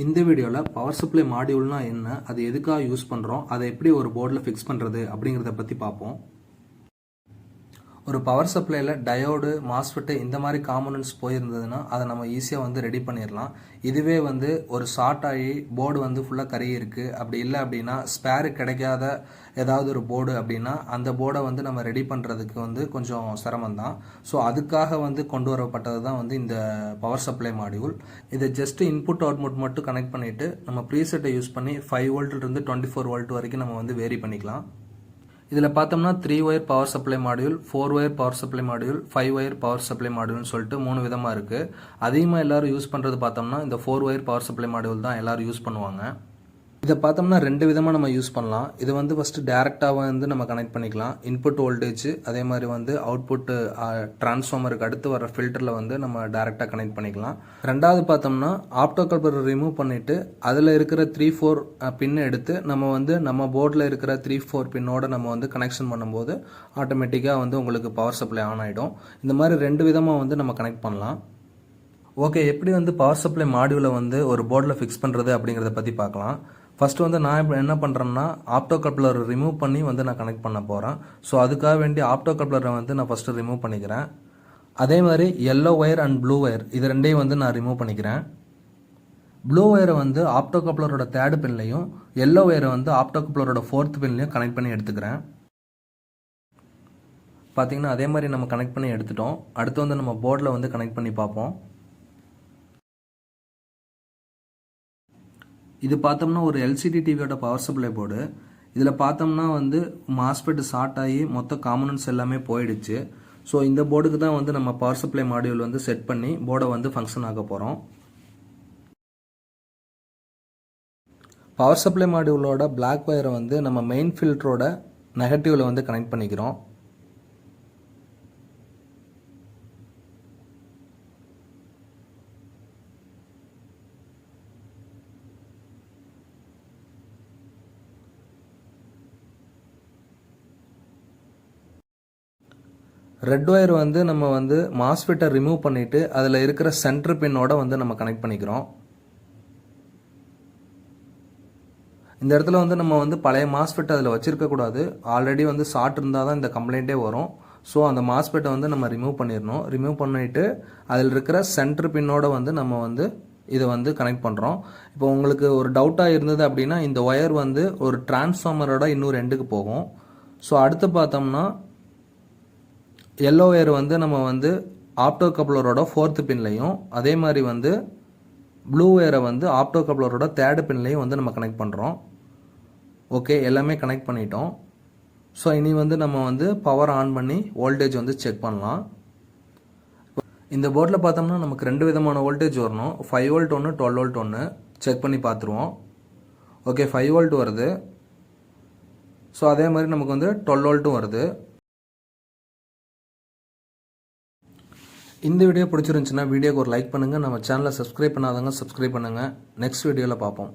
இந்த வீடியோவில் power supply மாடியூல்னா என்ன, அது எதுக்காக யூஸ் பண்ணுறோம், அதை எப்படி ஒரு போர்டில் ஃபிக்ஸ் பண்ணுறது அப்படிங்கிறத பற்றி பார்ப்போம். ஒரு பவர் சப்ளையில் டயோடு, மாஸ்ஃபெட்டு இந்த மாதிரி காம்போனன்ட்ஸ் போயிருந்ததுன்னா அதை நம்ம ஈஸியாக ரெடி பண்ணிடலாம். இதுவே ஒரு ஷார்ட் ஆகி போர்டு ஃபுல்லாக கருகி இருக்குது, அப்படி இல்லை அப்படின்னா ஸ்பேரு கிடைக்காத ஏதாவது ஒரு போர்டு அப்படின்னா அந்த போர்டை நம்ம ரெடி பண்ணுறதுக்கு கொஞ்சம் சிரமம்தான். ஸோ அதுக்காக கொண்டு வரப்பட்டது தான் இந்த பவர் சப்ளை மாடியூல். இதை ஜஸ்ட் இன்புட் அவுட்புட் மட்டும் கனெக்ட் பண்ணிவிட்டு நம்ம ப்ரீசெட்டை யூஸ் பண்ணி 5 வோல்ட்லேருந்து 24 வோல்ட் வரைக்கும் நம்ம வேரி பண்ணிக்கலாம். இதில் பார்த்தோம்னா 3 wire power supply module, 4 wire power supply module, 5 wire power supply மாடியூல்னு சொல்லிட்டு 3 விதமாக இருக்குது. அதிகமாக எல்லோரும் யூஸ் பண்ணுறது பார்த்தோம்னா இந்த 4 ஒயர் பவர் சப்ளை மாடியூல் தான் எல்லோரும் யூஸ் பண்ணுவாங்க. இதை பார்த்தோம்னா 2 விதமாக நம்ம யூஸ் பண்ணலாம். இது ஃபஸ்ட்டு டேரெக்டாக நம்ம கனெக்ட் பண்ணிக்கலாம். இன்புட் வோல்டேஜ் அதே மாதிரி அவுட்புட் டிரான்ஸ்ஃபார்மருக்கு அடுத்து வர ஃபில்டரில் நம்ம டேரெக்டாக கனெக்ட் பண்ணிக்கலாம். ரெண்டாவது பார்த்தோம்னா ஆப்டோகப்ளரை ரிமூவ் பண்ணிவிட்டு அதில் இருக்கிற 3-4 பின்னை எடுத்து நம்ம போர்டில் இருக்கிற 3-4 பின்னோட நம்ம கனெக்ஷன் பண்ணும்போது ஆட்டோமேட்டிக்காக உங்களுக்கு பவர் சப்ளை ஆன் ஆகிடும். இந்த மாதிரி 2 விதமாக நம்ம கனெக்ட் பண்ணலாம். ஓகே, எப்படி பவர் சப்ளை மாடியூலை ஒரு போர்டில் ஃபிக்ஸ் பண்ணுறது அப்படிங்கிறத பற்றி பார்க்கலாம். ஃபஸ்ட்டு நான் இப்போ என்ன பண்ணுறேன்னா ஆப்டோகப்ளரை ரிமூவ் பண்ணி நான் கனெக்ட் பண்ண போகிறேன். ஸோ அதுக்காக வேண்டி ஆப்டோகப்ளரை நான் ஃபஸ்ட்டு ரிமூவ் பண்ணிக்கிறேன். அதே மாதிரி yellow wire and blue wire இது ரெண்டையும் நான் ரிமூவ் பண்ணிக்கிறேன். ப்ளூ ஒயரை ஆப்டோகப்ளரோட 3rd பின்லையும், எல்லோ ஒயரை ஆப்டோகப்ளரோட 4th பின்லையும் கனெக்ட் பண்ணி எடுத்துக்கிறேன். பார்த்தீங்கன்னா அதே மாதிரி நம்ம கனெக்ட் பண்ணி எடுத்துட்டோம். அடுத்து நம்ம போர்டில் கனெக்ட் பண்ணி பார்ப்போம். இது பார்த்தோம்னா ஒரு எல்சிடி டிவியோட பவர் சப்ளை போர்டு. இதில் பார்த்தோம்னா மாஸ்ஃபெட் ஷார்ட் ஆகி மொத்த காம்போனன்ட்ஸ் எல்லாமே போயிடுச்சு. ஸோ இந்த போர்டுக்கு தான் நம்ம பவர் சப்ளை மாடியூல் செட் பண்ணி போர்டை ஃபங்க்ஷன் ஆக போகிறோம். பவர் சப்ளை மாடியூலோட பிளாக் ஒயரை நம்ம மெயின் ஃபில்டரோட நெகட்டிவில் கனெக்ட் பண்ணிக்கிறோம். ரெட் ஒயர் நம்ம மாஸ்ஃபெட்டை ரிமூவ் பண்ணிவிட்டு அதில் இருக்கிற சென்டர் பின்னோட நம்ம கனெக்ட் பண்ணிக்கிறோம். இந்த இடத்துல நம்ம பழைய மாஸ்ஃபெட் அதில் வச்சுருக்கக்கூடாது. ஆல்ரெடி ஷார்ட் இருந்தால் தான் இந்த கம்ப்ளைண்ட்டே வரும். ஸோ அந்த மாஸ்ஃபெட்டை நம்ம ரிமூவ் பண்ணிடணும். ரிமூவ் பண்ணிவிட்டு அதில் இருக்கிற சென்டர் பின்னோட நம்ம இதை கனெக்ட் பண்ணுறோம். இப்போ உங்களுக்கு ஒரு டவுட்டாக இருந்தது அப்படின்னா இந்த ஒயர் ஒரு டிரான்ஸ்ஃபார்மரோட இன்னொரு எண்டுக்கு போகும். ஸோ அடுத்து பார்த்தோம்னா எல்லோ ஒயர் நம்ம ஆப்டோகப்ளரோட 4th பின்லையும், அதே மாதிரி ப்ளூ ஒயரை ஆப்டோகப்ளரோட 3rd பின்லையும் நம்ம கனெக்ட் பண்ணுறோம். ஓகே, எல்லாமே கனெக்ட் பண்ணிட்டோம். ஸோ இனி நம்ம பவர் ஆன் பண்ணி வோல்டேஜ் செக் பண்ணலாம். இந்த போர்டில் பார்த்தோம்னா நமக்கு 2 விதமான வோல்டேஜ் வரணும். 5 வோல்ட் ஒன்று, 12 வோல்ட் ஒன்று. செக் பண்ணி பார்த்துருவோம். ஓகே, 5 வோல்ட் வருது. ஸோ அதே மாதிரி நமக்கு 12 வோல்ட்டும் வருது. இந்த வீடியோ பிடிச்சிருந்துச்சுன்னா வீடியோக்கு ஒரு லைக் பண்ணுங்கள். நம்ம சேனலை சப்ஸ்கிரைப் பண்ணாதவங்க சப்ஸ்கிரைப் பண்ணுங்கள். நெக்ஸ்ட் வீடியோவில் பார்ப்போம்.